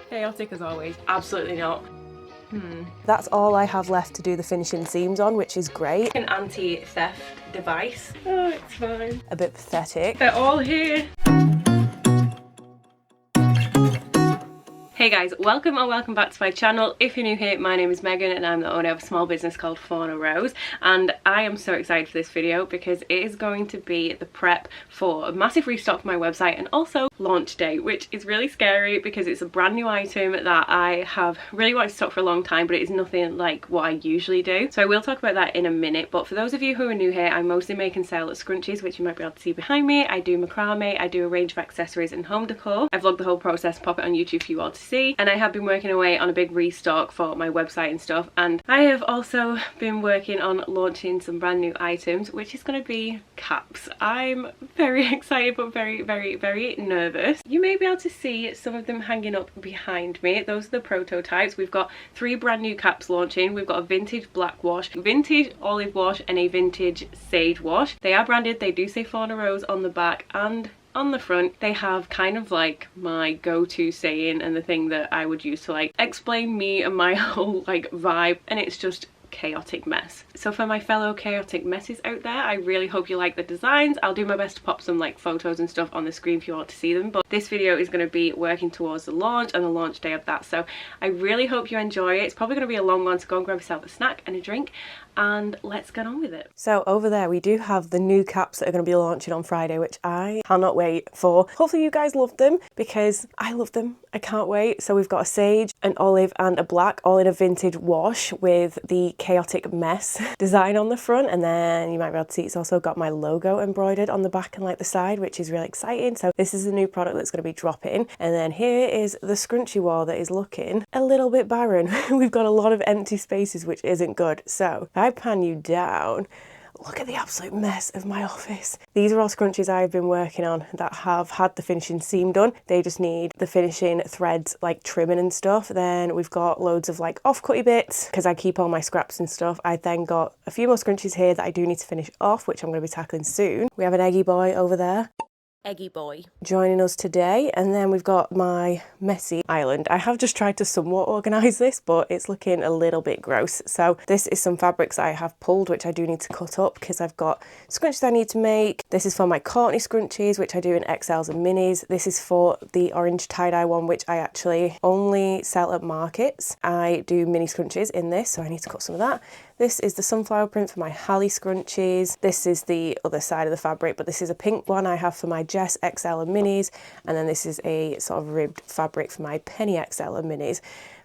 chaotic as always. Absolutely not. That's all I have left to do the finishing seams on, which is great. An anti-theft device. Oh, it's fine. A bit pathetic. They're all here. Hey guys, welcome or welcome back to my channel. If you're new here, my name is Megan and I'm the owner of a small business called Fauna Rose, and I am so excited for this video because it is going to be the prep for a massive restock for my website and also launch day, which is really scary because it's a brand new item that I have really wanted to stock for a long time, but it is nothing like what I usually do. So I will talk about that in a minute, but for those of you who are new here, I mostly make and sell scrunchies, which you might be able to see behind me. I do macrame, I do a range of accessories and home decor. I vlog the whole process, pop it on YouTube for you all to see, and I have been working away on a big restock for my website and stuff, and I have also been working on launching some brand new items, which is going to be caps. I'm very excited but very nervous. You may be able to see some of them hanging up behind me. Those are the prototypes. We've got 3 brand new caps launching. We've got a vintage black wash, vintage olive wash and a vintage sage wash. They are branded, they do say Fauna Rose on the back, and on the front they have kind of like my go-to saying and the thing that I would use to like explain me and my whole like vibe, and it's just chaotic mess. So for my fellow chaotic messes out there, I really hope you like the designs. I'll do my best to pop some like photos and stuff on the screen if you want to see them, but this video is going to be working towards the launch and the launch day of that, so I really hope you enjoy it. It's probably going to be a long one, so go and grab yourself a snack and a drink and let's get on with it. So over there we do have the new caps that are going to be launching on Friday, which I cannot wait for. Hopefully you guys love them because I love them. I can't wait. So we've got a sage, an olive and a black, all in a vintage wash with the chaotic mess design on the front, and then you might be able to see it's also got my logo embroidered on the back and like the side, which is really exciting. So this is a new product that's going to be dropping, and then here is the scrunchie wall that is looking a little bit barren. We've got a lot of empty spaces, which isn't good. So if I pan you down, look at the absolute mess of my office. These are all scrunchies I've been working on that have had the finishing seam done. They just need the finishing threads like trimming and stuff. Then we've got loads of like off-cutty bits because I keep all my scraps and stuff. I then got a few more scrunchies here that I do need to finish off, which I'm going to be tackling soon. We have an eggy boy over there. Eggy boy Joining us today, and then we've got my messy island. I have just tried to somewhat organise this, but it's looking a little bit gross. So this is some fabrics I have pulled, which I do need to cut up because I've got scrunchies I need to make. This is for my Courtney scrunchies, which I do in XLs and minis. This is for the orange tie-dye one, which I actually only sell at markets. I do mini scrunchies in this, so I need to cut some of that. This is the sunflower print for my Hallie scrunchies. This is the other side of the fabric, but this is a pink one I have for my Jess XL and minis. And then this is a sort of ribbed fabric for my Penny XL and minis.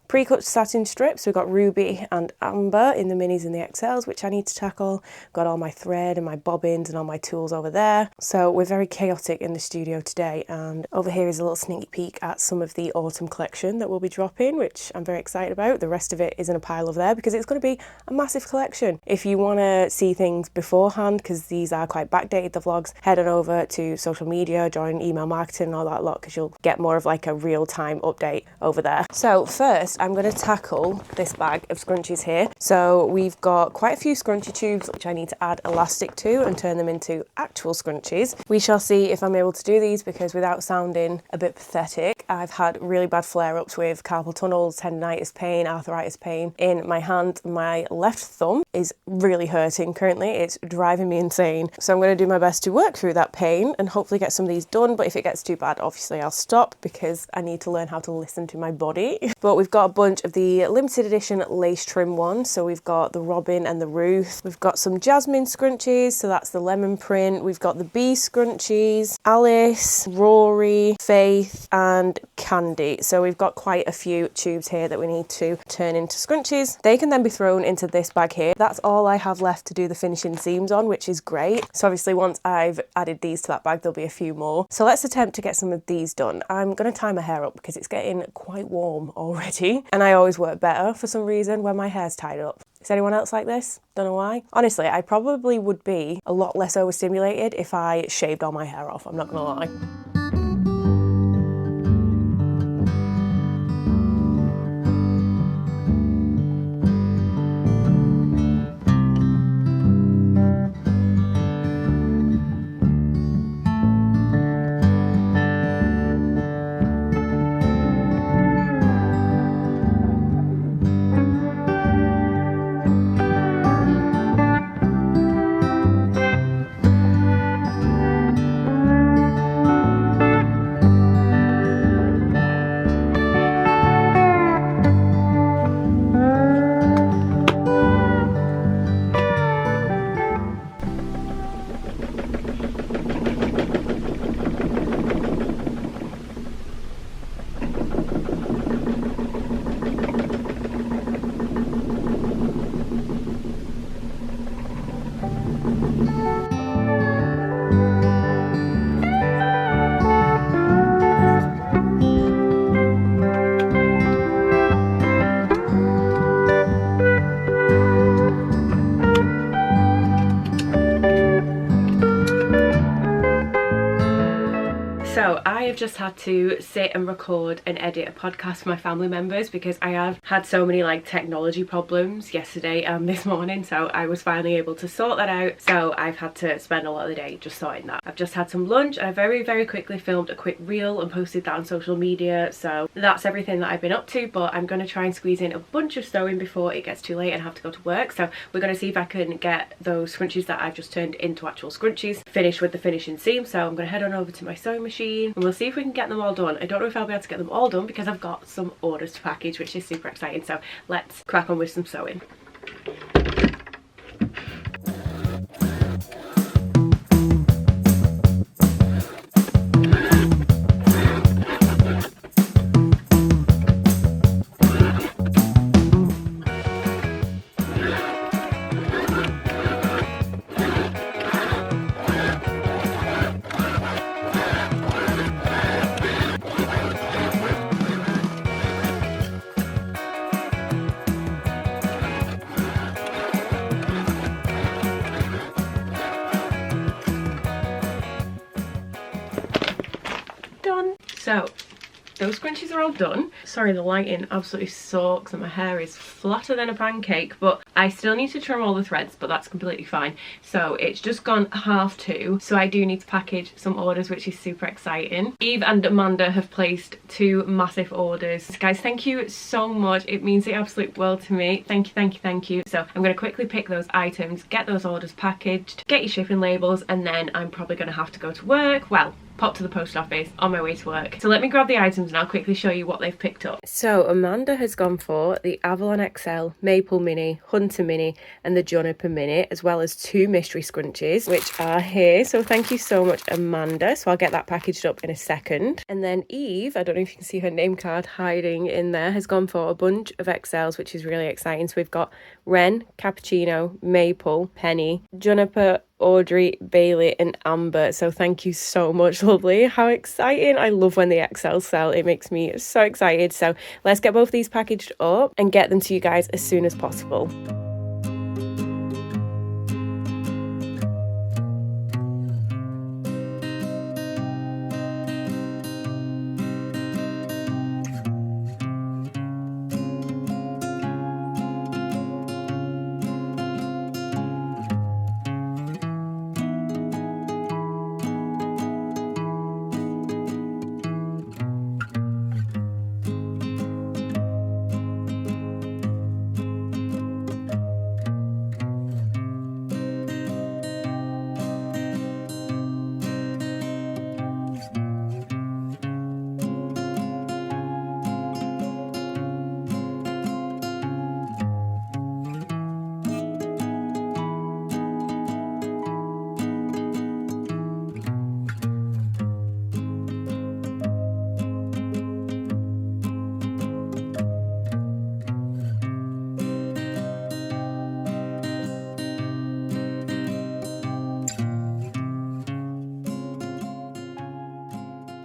Pre-cut satin strips, we've got ruby and amber in the minis and the XLs, which I need to tackle. Got all my thread and my bobbins and all my tools over there. So we're very chaotic in the studio today, and over here is a little sneaky peek at some of the autumn collection that we'll be dropping, which I'm very excited about. The rest of it is in a pile over there because it's going to be a massive collection. If you want to see things beforehand, because these are quite backdated, the vlogs, head on over to social media, join email marketing and all that lot, because you'll get more of like a real-time update over there. So first, I'm going to tackle this bag of scrunchies here. So we've got quite a few scrunchie tubes which I need to add elastic to and turn them into actual scrunchies. We shall see if I'm able to do these, because without sounding a bit pathetic, I've had really bad flare-ups with carpal tunnel, tendinitis pain, arthritis pain in my hand. My left thumb is really hurting currently. It's driving me insane. So I'm going to do my best to work through that pain and hopefully get some of these done. But if it gets too bad, obviously I'll stop because I need to learn how to listen to my body. But we've got a bunch of the limited edition lace trim ones. So we've got the Robin and the Ruth. We've got some Jasmine scrunchies. So that's the lemon print. We've got the Bee scrunchies, Alice, Rory, Faith and Candy. So we've got quite a few tubes here that we need to turn into scrunchies. They can then be thrown into this bag here. That's all I have left to do the finishing seams on, which is great. So obviously once I've added these to that bag, there'll be a few more. So let's attempt to get some of these done. I'm going to tie my hair up because it's getting quite warm already. And I always work better for some reason when my hair's tied up. Is anyone else like this? Don't know why. Honestly, I probably would be a lot less overstimulated if I shaved all my hair off. I'm not going to lie. have just had to sit and record and edit a podcast for my family members because I have had so many like technology problems yesterday and this morning, so I was finally able to sort that out. So I've had to spend a lot of the day just sorting that. I've just had some lunch and I very quickly filmed a quick reel and posted that on social media, so that's everything that I've been up to. But I'm going to try and squeeze in a bunch of sewing before it gets too late and have to go to work. So we're going to see if I can get those scrunchies that I've just turned into actual scrunchies finished with the finishing seam. So I'm going to head on over to my sewing machine and we'll see if we can get them all done. I don't know if I'll be able to get them all done because I've got some orders to package, which is super exciting. So let's crack on with some sewing. Done. So those scrunchies are all done. Sorry, the lighting absolutely sucks and my hair is flatter than a pancake, but I still need to trim all the threads, but that's completely fine. So it's just gone 2:30, so I do need to package some orders, which is super exciting. Eve and Amanda have placed 2 massive orders. Guys, thank you so much. It means the absolute world to me. Thank you. So I'm going to quickly pick those items, get those orders packaged, get your shipping labels, and then I'm probably going to have to go to work. Well, pop to the post office on my way to work. So let me grab the items and I'll quickly show you what they've picked up. So Amanda has gone for the Avalon XL, Maple Mini, Hunter Mini and the Juniper Mini, as well as 2 mystery scrunchies, which are here. So thank you so much, Amanda. So I'll get that packaged up in a second. And then Eve, I don't know if you can see her name card hiding in there, has gone for a bunch of XLs, which is really exciting. So we've got Wren, Cappuccino, Maple, Penny, Juniper, Audrey, Bailey and Amber. So thank you so much, lovely. How exciting. I love when the XL sell. It makes me so excited. So let's get both these packaged up and get them to you guys as soon as possible.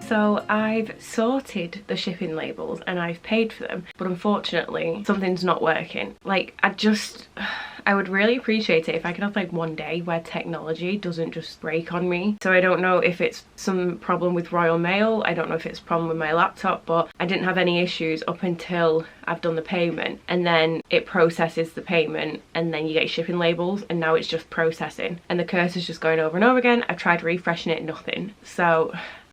So I've sorted the shipping labels and I've paid for them, but unfortunately something's not working. Like, I would really appreciate it if I could have like one day where technology doesn't just break on me. So I don't know if it's some problem with Royal Mail, I don't know if it's a problem with my laptop, but I didn't have any issues up until I've done the payment, and then it processes the payment and then you get shipping labels, and now it's just processing and the cursor's just going over and over again. I've tried refreshing it, nothing. So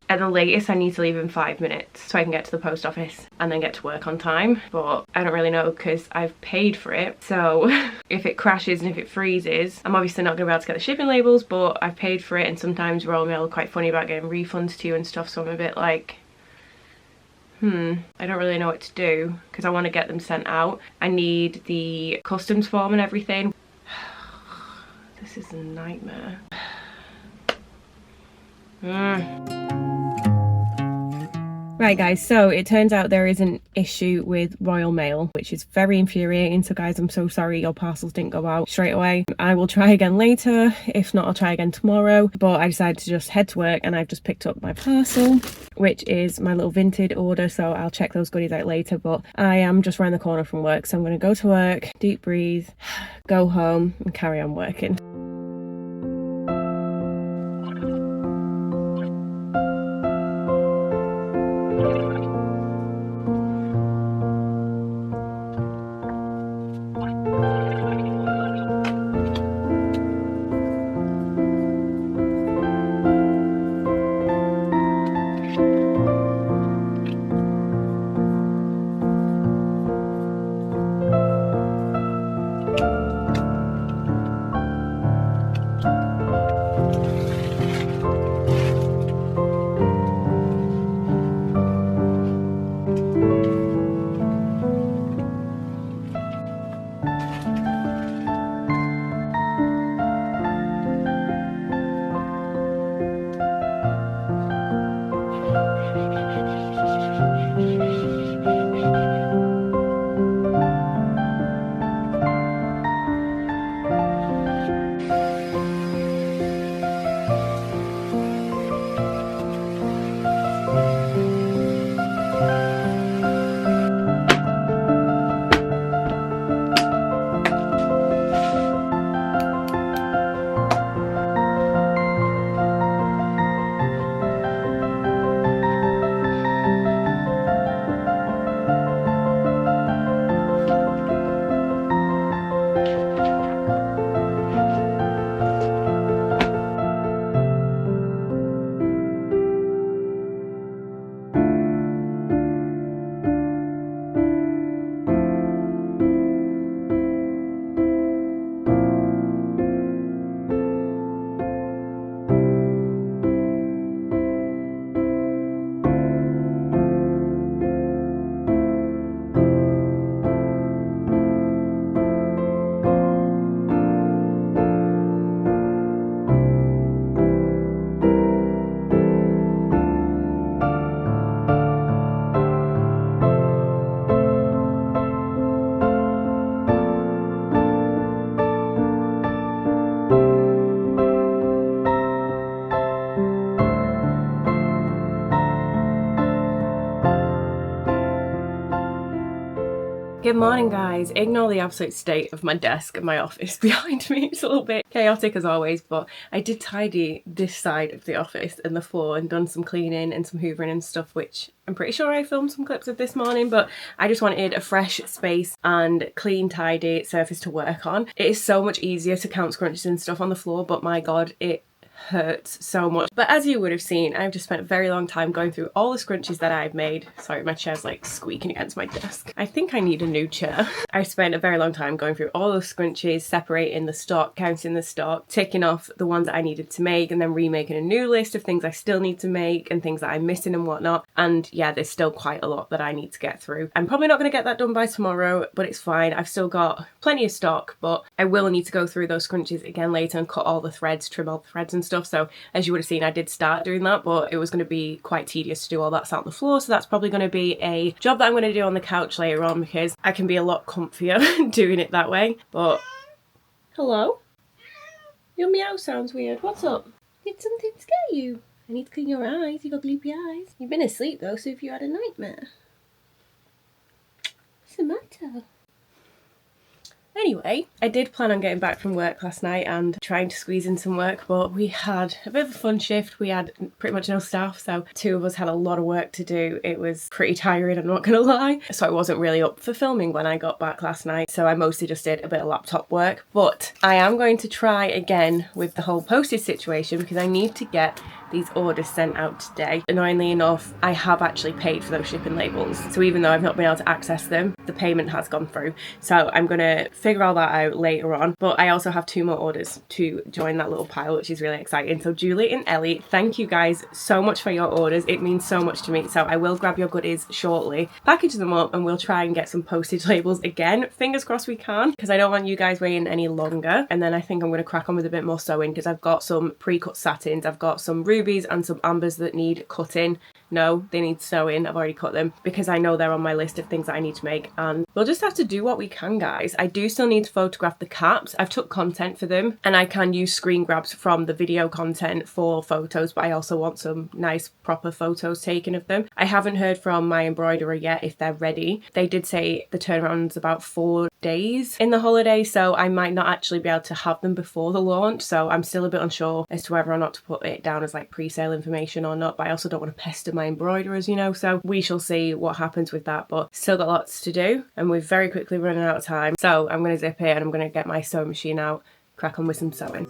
at the latest I need to leave in 5 minutes so I can get to the post office and then get to work on time, but I don't really know because I've paid for it. So if it crashes and if it freezes, I'm obviously not going to be able to get the shipping labels, but I've paid for it, and sometimes Royal Mail are quite funny about getting refunds to you and stuff, so I'm a bit like, I don't really know what to do because I want to get them sent out. I need the customs form and everything. This is a nightmare. Right guys, so it turns out there is an issue with Royal Mail, which is very infuriating. So guys, I'm so sorry your parcels didn't go out straight away. I will try again later. If not, I'll try again tomorrow. But I decided to just head to work and I've just picked up my parcel, which is my little Vinted order. So I'll check those goodies out later, but I am just around the corner from work. So I'm going to go to work, deep breathe, go home and carry on working. Good morning guys. Ignore the absolute state of my desk and my office behind me. It's a little bit chaotic as always, but I did tidy this side of the office and the floor and done some cleaning and some hoovering and stuff, which I'm pretty sure I filmed some clips of this morning, but I just wanted a fresh space and clean, tidy surface to work on. It is so much easier to count scrunchies and stuff on the floor, but my god, it hurts so much. But as you would have seen, I've just spent a very long time going through all the scrunchies that I've made. Sorry, my chair's like squeaking against my desk. I think I need a new chair. I've spent a very long time going through all those scrunchies, separating the stock, counting the stock, ticking off the ones that I needed to make, and then remaking a new list of things I still need to make and things that I'm missing and whatnot. And yeah, there's still quite a lot that I need to get through. I'm probably not going to get that done by tomorrow, but it's fine. I've still got plenty of stock, but I will need to go through those scrunchies again later and cut all the threads, trim all the threads and stuff. So as you would have seen, I did start doing that, but it was going to be quite tedious to do all that sat on the floor. So that's probably going to be a job that I'm going to do on the couch later on, because I can be a lot comfier doing it that way. But hello? Your meow sounds weird. What's up? Did something scare you? I need to clean your eyes. You got gloopy eyes. You've been asleep though, so if you had a nightmare. What's the matter? Anyway, I did plan on getting back from work last night and trying to squeeze in some work, but we had a bit of a fun shift. We had pretty much no staff, so two of us had a lot of work to do. It was pretty tiring, I'm not gonna lie. So I wasn't really up for filming when I got back last night, so I mostly just did a bit of laptop work. But I am going to try again with the whole postage situation, because I need to get these orders sent out today. Annoyingly enough, I have actually paid for those shipping labels, so even though I've not been able to access them, the payment has gone through. So I'm gonna figure all that out later on. But I also have 2 more orders to join that little pile, which is really exciting. So Julie and Ellie, thank you guys so much for your orders. It means so much to me. So I will grab your goodies shortly, package them up, and we'll try and get some postage labels again. Fingers crossed we can, because I don't want you guys waiting any longer. And then I think I'm going to crack on with a bit more sewing, because I've got some pre-cut satins, I've got some rubies and some ambers that need cutting. No, they need sewing. I've already cut them because I know they're on my list of things that I need to make, and we'll just have to do what we can, guys. I do still need to photograph the caps. I've took content for them, and I can use screen grabs from the video content for photos, but I also want some nice proper photos taken of them. I haven't heard from my embroiderer yet if they're ready. They did say the turnaround's about 4 days in the holiday, so I might not actually be able to have them before the launch, so I'm still a bit unsure as to whether or not to put it down as like pre-sale information or not. But I also don't want to pester my embroiderers, you know, so we shall see what happens with that. But still got lots to do, and we're very quickly running out of time, so I'm going to zip it and I'm going to get my sewing machine out, crack on with some sewing.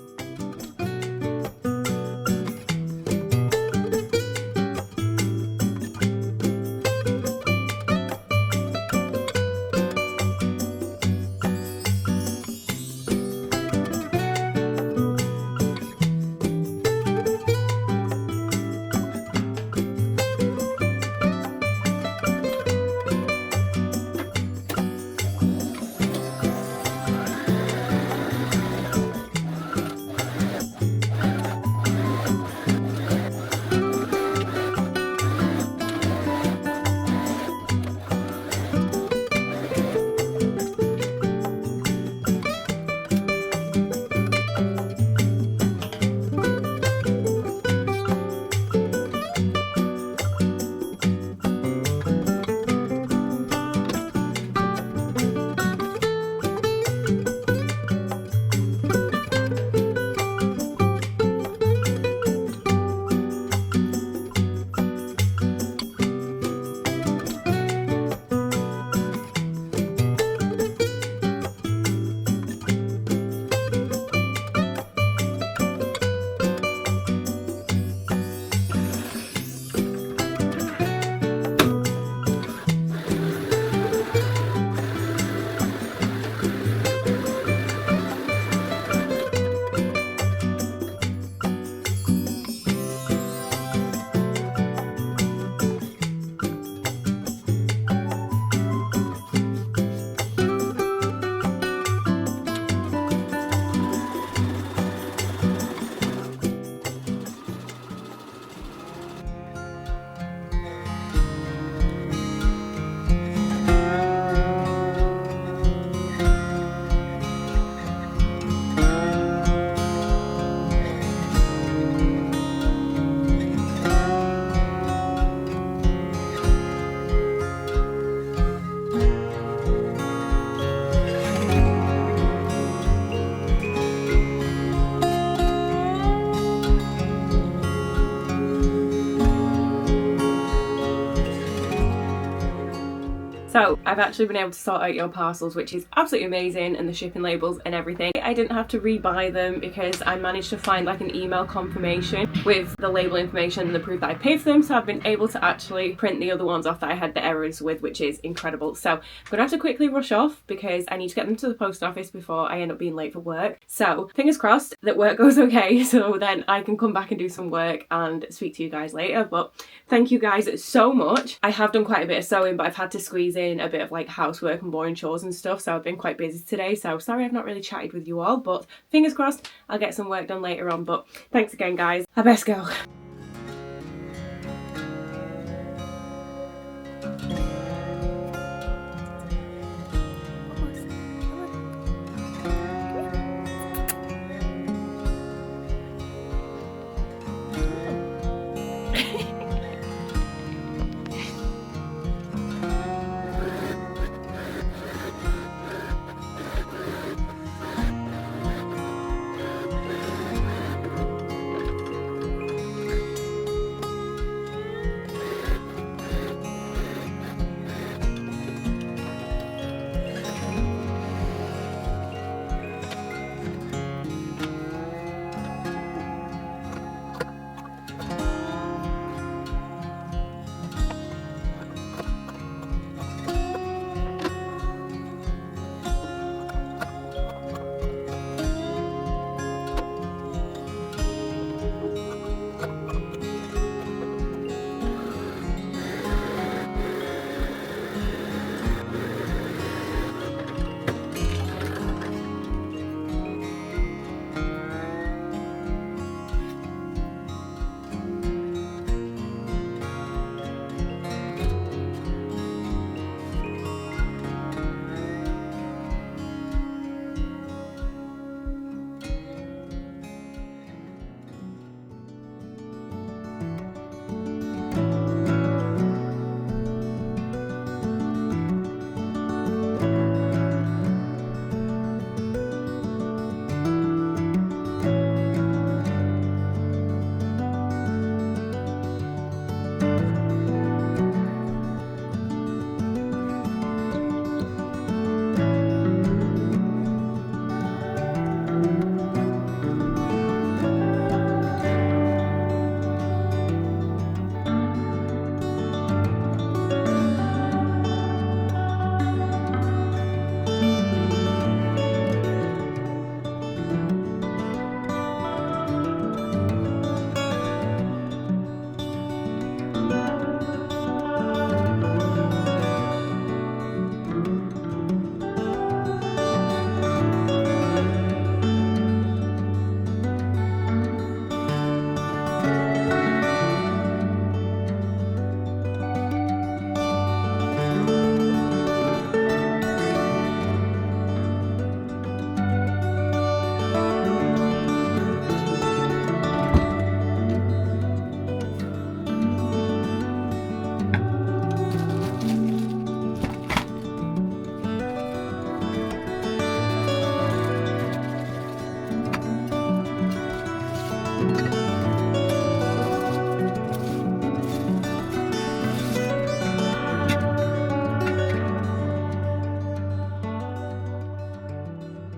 So I've actually been able to sort out your parcels, which is absolutely amazing, and the shipping labels and everything. I didn't have to rebuy them because I managed to find like an email confirmation with the label information and the proof that I paid for them, so I've been able to actually print the other ones off that I had the errors with, which is incredible. So I'm gonna have to quickly rush off because I need to get them to the post office before I end up being late for work. So fingers crossed that work goes okay, so then I can come back and do some work and speak to you guys later. But thank you guys so much. I have done quite a bit of sewing, but I've had to squeeze in a bit of like housework and boring chores and stuff, so I've been quite busy today. So sorry I've not really chatted with you all, but fingers crossed I'll get some work done later on. But thanks again guys, I best go.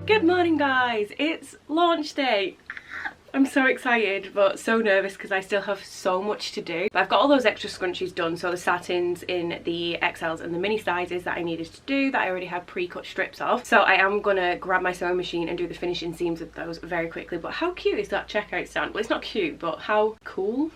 Good morning guys, it's launch day. I'm so excited but so nervous because I still have so much to do. But I've got all those extra scrunchies done, so the satins in the XLs and the mini sizes that I needed to do that I already had pre-cut strips of. So I am gonna grab my sewing machine and do the finishing seams of those very quickly. But how cute is that checkout stand? Well, it's not cute, but how cool.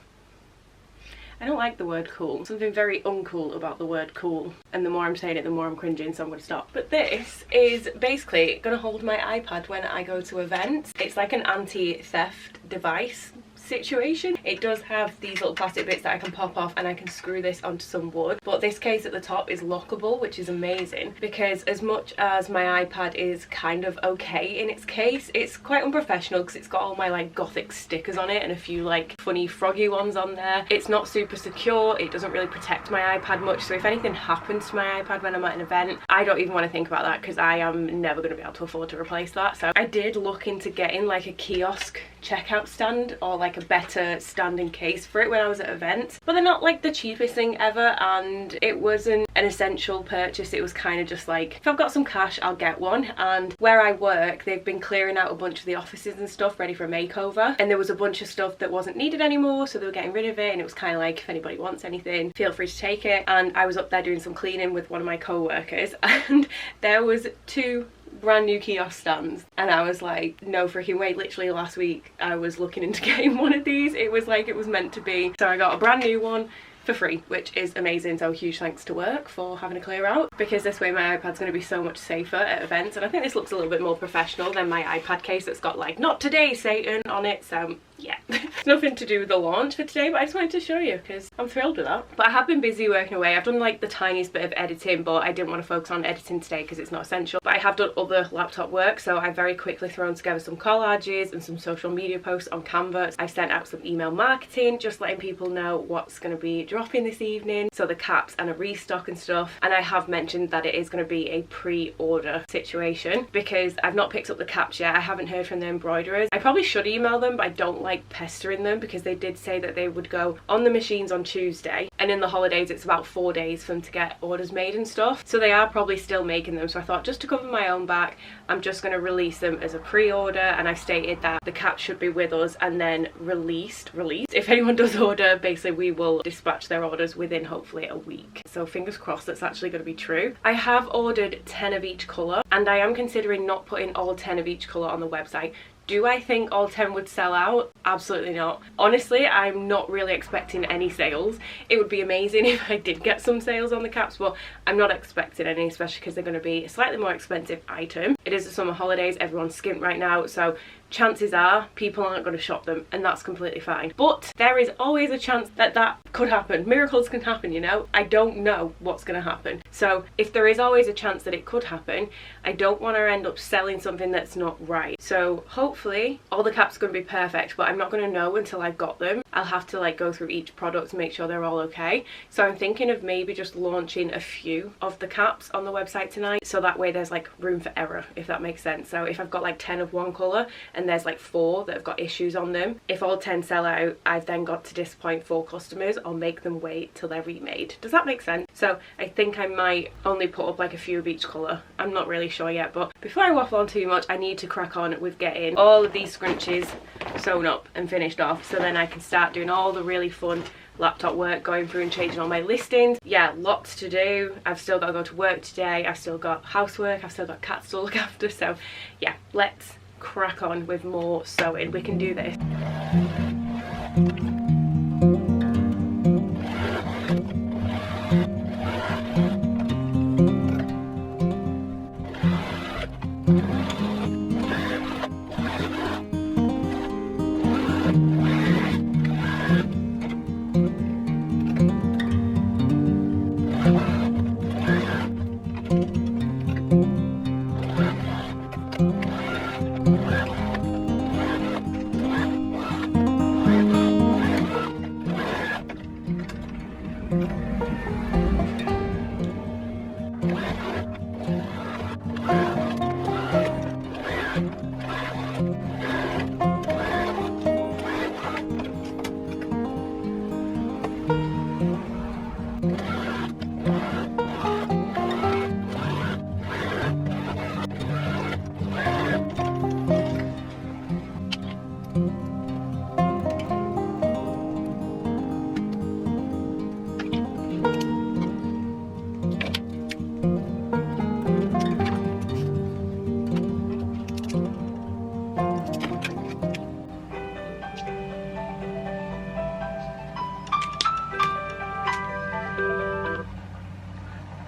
I don't like the word cool. Something very uncool about the word cool. And the more I'm saying it, the more I'm cringing, so I'm going to stop. But this is basically going to hold my iPad when I go to events. It's like an anti-theft device situation. It does have these little plastic bits that I can pop off and I can screw this onto some wood, but this case at the top is lockable, which is amazing because as much as my iPad is kind of okay in its case, it's quite unprofessional because it's got all my like gothic stickers on it and a few like funny froggy ones on there. It's not super secure, it doesn't really protect my iPad much, so if anything happens to my iPad when I'm at an event, I don't even want to think about that because I am never going to be able to afford to replace that. So I did look into getting like a kiosk checkout stand or like a better standing case for it when I was at events, but they're not like the cheapest thing ever, and it wasn't an essential purchase. It was kind of just like, if I've got some cash, I'll get one. And where I work, they've been clearing out a bunch of the offices and stuff ready for a makeover, and there was a bunch of stuff that wasn't needed anymore, so they were getting rid of it, and it was kind of like, if anybody wants anything, feel free to take it. And I was up there doing some cleaning with one of my co-workers, and there was 2 brand new kiosk stands, and I was like, no freaking way. Literally last week I was looking into getting one of these. It was like it was meant to be. So I got a brand new one for free, which is amazing. So huge thanks to work for having a clear out, because this way my iPad's going to be so much safer at events. And I think this looks a little bit more professional than my iPad case that's got like, "Not today, Satan" on it. So yeah, it's nothing to do with the launch for today, but I just wanted to show you because I'm thrilled with that. But I have been busy working away. I've done like the tiniest bit of editing, but I didn't want to focus on editing today because it's not essential. But I have done other laptop work, so I've very quickly thrown together some collages and some social media posts on Canva. I've sent out some email marketing, just letting people know what's going to be dropping this evening, so the caps and a restock and stuff. And I have mentioned that it is going to be a pre-order situation because I've not picked up the caps yet. I haven't heard from the embroiderers. I probably should email them, but I don't like pestering them because they did say that they would go on the machines on Tuesday, and in the holidays it's about 4 days for them to get orders made and stuff, so they are probably still making them. So I thought, just to cover my own back, I'm just going to release them as a pre-order, and I've stated that the caps should be with us and then released. If anyone does order, basically we will dispatch their orders within hopefully a week. So fingers crossed that's actually going to be true. I have ordered 10 of each colour, and I am considering not putting all 10 of each colour on the website. Do I think all 10 would sell out? Absolutely not. Honestly, I'm not really expecting any sales. It would be amazing if I did get some sales on the caps, but I'm not expecting any, especially because they're going to be a slightly more expensive item. It is the summer holidays, everyone's skint right now, so chances are people aren't going to shop them, and that's completely fine. But there is always a chance that that could happen. Miracles can happen, you know. I don't know what's going to happen. So if there is always a chance that it could happen, I don't want to end up selling something that's not right. So hopefully all the caps are going to be perfect, but I'm not going to know until I've got them. I'll have to like go through each product and make sure they're all okay. So I'm thinking of maybe just launching a few of the caps on the website tonight, so that way there's like room for error, if that makes sense. So if I've got like 10 of one colour and there's like 4 that have got issues on them, if all 10 sell out, I've then got to disappoint 4 customers or make them wait till they're remade. Does that make sense? So I think I might only put up like a few of each colour. I'm not really sure yet, but before I waffle on too much, I need to crack on with getting all of these scrunchies sewn up and finished off, so then I can start doing all the really fun laptop work, going through and changing all my listings. Yeah, lots to do. I've still got to go to work today. I've still got housework. I've still got cats to look after. So yeah, let's crack on with more sewing. We can do this.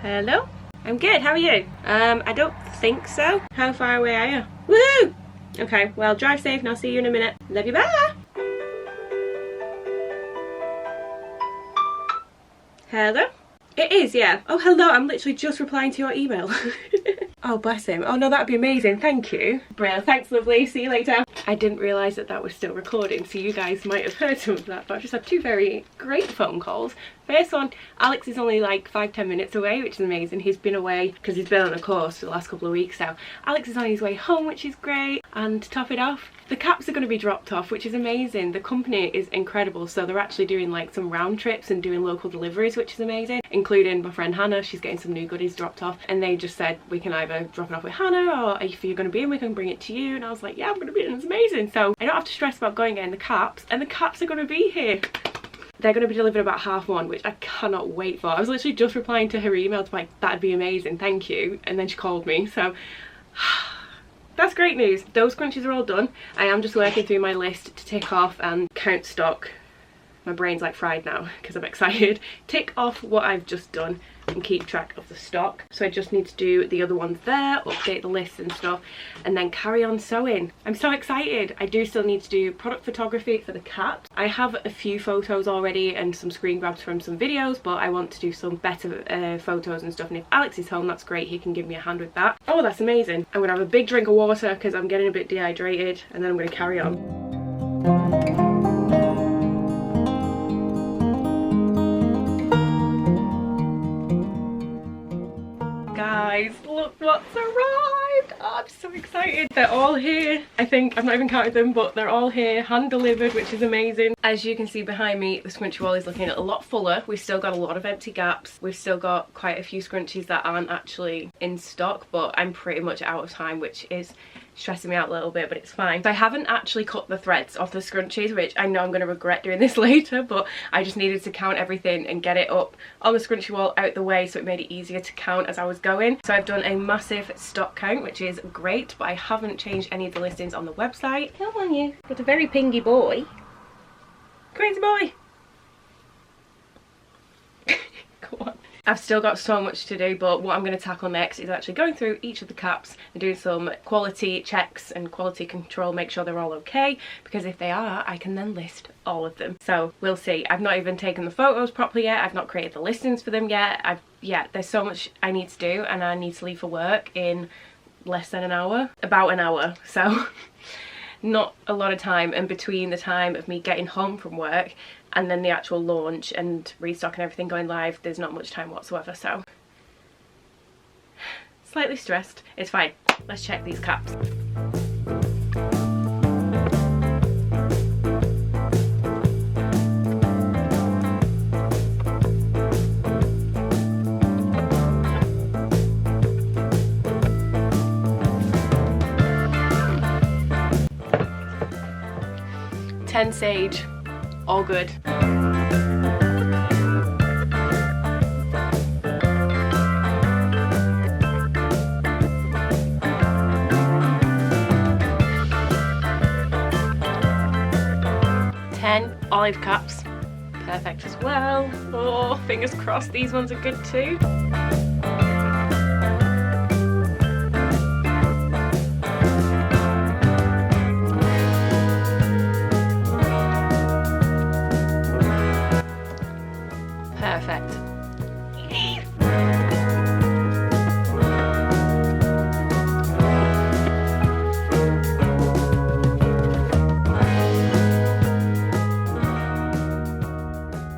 Hello? I'm good, how are you? I don't think so. How far away are you? Woohoo! Okay, well, drive safe and I'll see you in a minute. Love you, bye! Hello? It is, yeah. Oh, hello, I'm literally just replying to your email. Oh, bless him. Oh, no, that'd be amazing. Thank you. Brilliant. Thanks, lovely. See you later. I didn't realise that that was still recording, so you guys might have heard some of that, but I've just had two very great phone calls. First one, Alex is only like 5-10 minutes away, which is amazing. He's been away because he's been on a course for the last couple of weeks, so Alex is on his way home, which is great. And to top it off, the caps are going to be dropped off, which is amazing. The company is incredible, so they're actually doing like some round trips and doing local deliveries, which is amazing, including my friend Hannah. She's getting some new goodies dropped off, and they just said we can either drop it off with Hannah, or if you're going to be in, we can bring it to you. And I was like, yeah, I'm going to be in. It's amazing. So I don't have to stress about going getting the caps, and the caps are going to be here. They're going to be delivered about 1:30, which I cannot wait for. I was literally just replying to her email to like, that'd be amazing, thank you, and then she called me, so that's great news. Those scrunchies are all done. I am just working through my list to tick off and count stock. My brain's like fried now because I'm excited. Tick off what I've just done and keep track of the stock. So I just need to do the other ones there, update the list and stuff, and then carry on sewing. I'm so excited. I do still need to do product photography for the cat. I have a few photos already and some screen grabs from some videos, but I want to do some better photos and stuff, and if Alex is home, that's great. He can give me a hand with that. Oh, that's amazing. I'm gonna have a big drink of water because I'm getting a bit dehydrated, and then I'm gonna carry on. Guys, look what's arrived. Oh, I'm so excited. They're all here. I think I've not even counted them, but they're all here, hand delivered, which is amazing. As you can see behind me, the scrunchie wall is looking a lot fuller. We've still got a lot of empty gaps. We've still got quite a few scrunchies that aren't actually in stock, but I'm pretty much out of time, which is stressing me out a little bit, but it's fine. So I haven't actually cut the threads off the scrunchies, which I know I'm going to regret doing this later, but I just needed to count everything and get it up on the scrunchie wall out the way, so it made it easier to count as I was going. So I've done a massive stock count, which is great, but I haven't changed any of the listings on the website. Come on, you. Got a very pingy boy. Crazy boy. Go on. I've still got so much to do, but what I'm going to tackle next is actually going through each of the caps and doing some quality checks and quality control, make sure they're all okay, because if they are, I can then list all of them. So we'll see. I've not even taken the photos properly yet. I've not created the listings for them yet. Yeah, there's so much I need to do, and I need to leave for work in less than an hour, about an hour, so not a lot of time. And between the time of me getting home from work and then the actual launch and restock and everything going live, there's not much time whatsoever, so slightly stressed. It's fine. Let's check these caps. Sage, all good. Olive caps, perfect as well. Oh, fingers crossed these ones are good too. Perfect.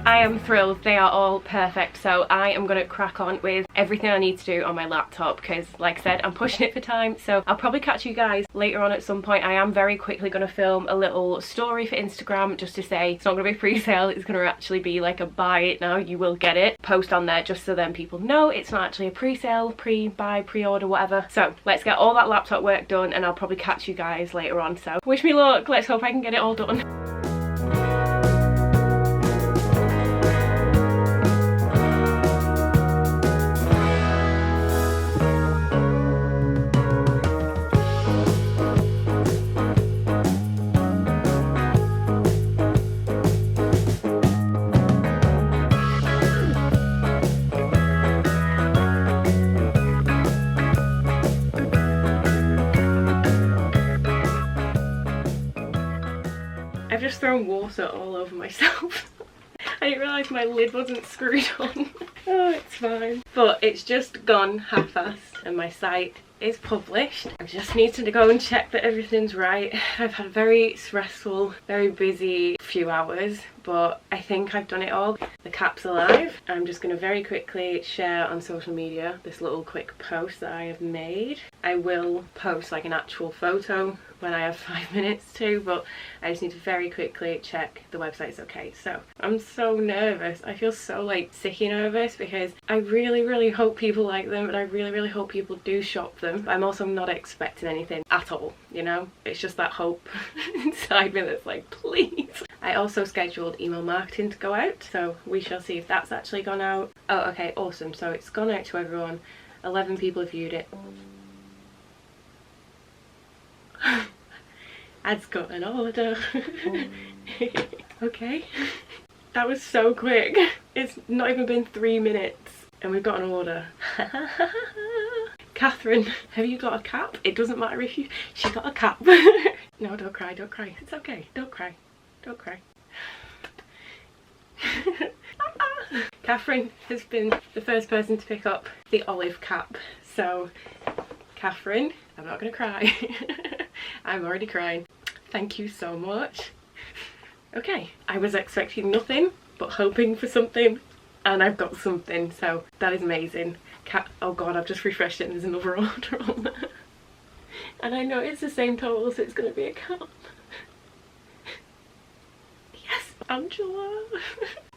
I am thrilled. They are all perfect, so I am going to crack on with everything I need to do on my laptop because, like I said, I'm pushing it for time. So I'll probably catch you guys later on at some point. I am very quickly going to film a little story for Instagram just to say it's not going to be pre-sale, it's going to actually be like a buy it now, you will get it. Post on there just so then people know it's not actually a pre-sale, pre-buy, pre-order, whatever. So let's get all that laptop work done and I'll probably catch you guys later on. So wish me luck. Let's hope I can get it all done. I've just thrown water all over myself. I didn't realise my lid wasn't screwed on. Oh, it's fine. But it's just gone half-assed and my site is published. I just need to go and check that everything's right. I've had a very stressful, very busy few hours, but I think I've done it all. The cap's alive. I'm just going to very quickly share on social media this little quick post that I have made. I will post like an actual photo when I have 5 minutes to, but I just need to very quickly check the website's okay. So I'm so nervous. I feel so like sicky nervous because I really hope people like them, and I really hope people do shop them. But I'm also not expecting anything at all, you know? It's just that hope inside me that's like, please. I also scheduled email marketing to go out, so we shall see if that's actually gone out. Oh, okay, awesome. So it's gone out to everyone. 11 people have viewed it. Ad's got an order. Okay. That was so quick. It's not even been 3 minutes and we've got an order. Catherine, have you got a cap? It doesn't matter if you... She got a cap. No, don't cry, don't cry. It's okay. Don't cry. Don't cry. Catherine has been the first person to pick up the olive cap. So, Catherine, I'm not going to cry. I'm already crying. Thank you so much. Okay, I was expecting nothing but hoping for something, and I've got something, so that is amazing. Oh god, I've just refreshed it and there's another order on there. And I know it's the same total, so it's going to be a cap. Yes, Angela.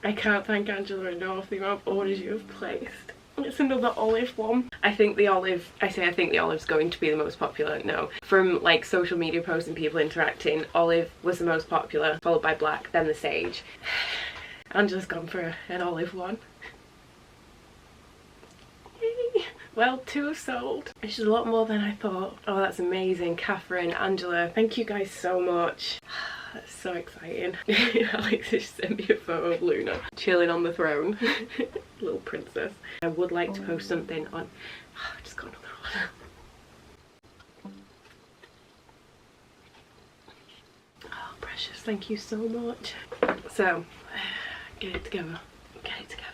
I can't thank Angela enough for the amount of orders you have placed. It's another olive one. I think the olive, I think the olive's going to be the most popular. No, from like social media posts and people interacting, olive was the most popular, followed by black, then the sage. Angela's gone for an olive one. Yay. Well, 2 have sold, which is a lot more than I thought. Oh, that's amazing. Catherine, Angela, thank you guys so much. That's so exciting. Alex just sent me a photo of Luna chilling on the throne. Little princess. I would like to post something on... Oh, I just got another order. Oh, precious, thank you so much. So, get it together. Get it together.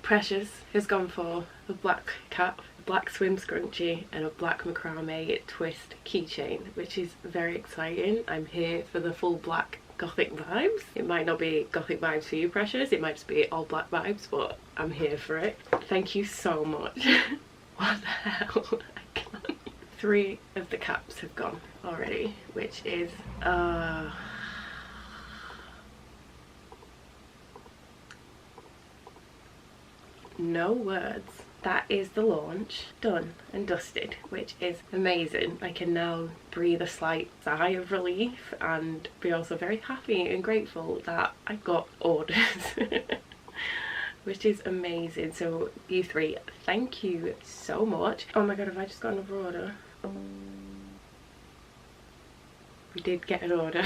Precious has gone for a black cap, a black swim scrunchie and a black macrame twist keychain, which is very exciting. I'm here for the full black gothic vibes. It might not be gothic vibes for you, Precious, it might just be all black vibes, but I'm here for it. Thank you so much. What the hell? I can't. 3 of the caps have gone already, which is no words. That is the launch done and dusted, which is amazing. I can now breathe a slight sigh of relief and be also very happy and grateful that I got orders. Which is amazing. So you 3, thank you so much. Oh my god, have I just got another order? We did get an order.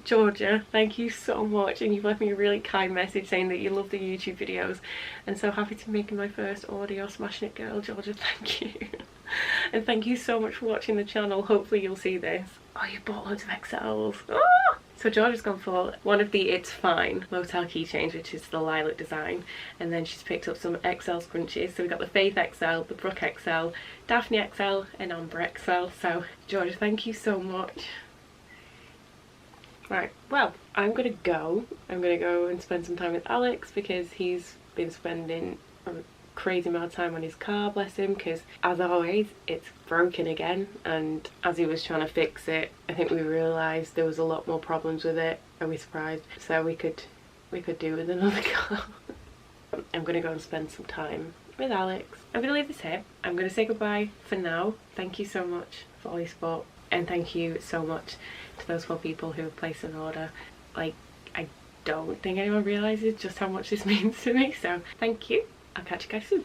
Georgia, thank you so much, and you've left me a really kind message saying that you love the YouTube videos and so happy to be making my first order. You're smashing it, girl. Georgia, thank you. And thank you so much for watching the channel. Hopefully you'll see this. Oh, you bought loads of XLs. Oh! So Georgia's gone for one of the It's Fine Motel keychains, which is the lilac design, and then she's picked up some XL scrunchies. So we've got the Faith XL, the Brooke XL, Daphne XL and Amber XL. So Georgia, thank you so much. Right, well, I'm gonna go and spend some time with Alex because he's been spending a crazy amount of time on his car, bless him, because as always it's broken again, and as he was trying to fix it I think we realised there was a lot more problems with it. Are we surprised? So we could do with another car. I'm gonna go and spend some time with Alex. I'm gonna leave this here. I'm gonna say goodbye for now. Thank you so much for all your support, and thank you so much to those 4 people who have placed an order. Like, I don't think anyone realises just how much this means to me, so thank you. I'll catch you guys soon.